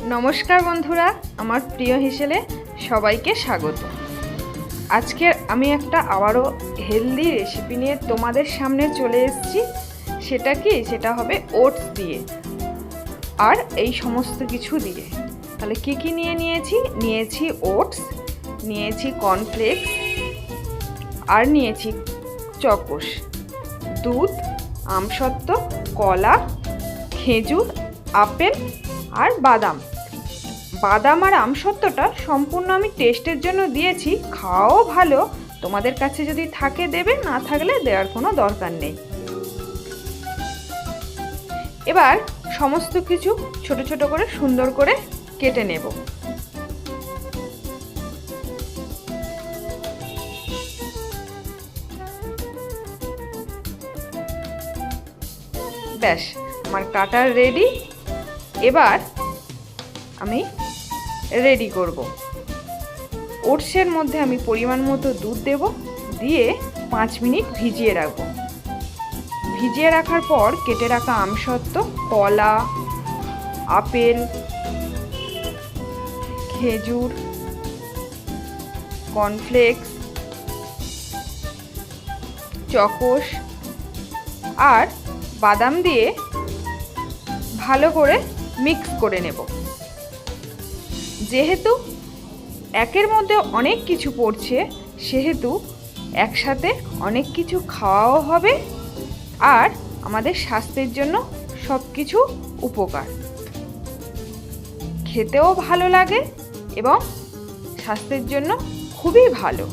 নমস্কার বন্ধুরা, আমার প্রিয় হিসেলে সবাইকে স্বাগত। আজকে আমি একটা আবারও হেলদি রেসিপি নিয়ে তোমাদের সামনে চলে এসেছি। সেটা হবে ওটস দিয়ে আর এই সমস্ত কিছু দিয়ে। তাহলে কি কি নিয়েছি ওটস, নিয়েছি কর্নফ্লেক্স, আর নিয়েছি চকোস, দুধ, আমসত্ত্ব, কলা, খেজুর, আপেল আর বাদাম। আর আমসত্ত্বটা সম্পূর্ণ আমি টেস্টের জন্য দিয়েছি, খাওয়াও ভালো। তোমাদের কাছে যদি থাকে দেবে, না থাকলে দেওয়ার কোনো দরকার নেই। এবার সমস্ত কিছু ছোট ছোট করে সুন্দর করে কেটে নেব। ব্যাস, আমার কাটার রেডি। এবার আমি রেডি করব। ওটসের মধ্যে আমি পরিমাণ মতো দুধ দেব, দিয়ে 5 মিনিট ভিজিয়ে রাখব। ভিজিয়ে রাখার পর কেটে রাখা আমসত্ত্ব, কলা, আপেল, খেজুর, কর্নফ্লেক্স, চকোস আর বাদাম দিয়ে ভালো করে মিক্স করে নেব। যেহেতু একের মধ্যে অনেক কিছু পড়ছে, সেহেতু একসাথে অনেক কিছু খাওয়াও হবে আর আমাদের স্বাস্থ্যের জন্য সব কিছু উপকার। খেতেও ভালো লাগে এবং স্বাস্থ্যের জন্য খুবই ভালো।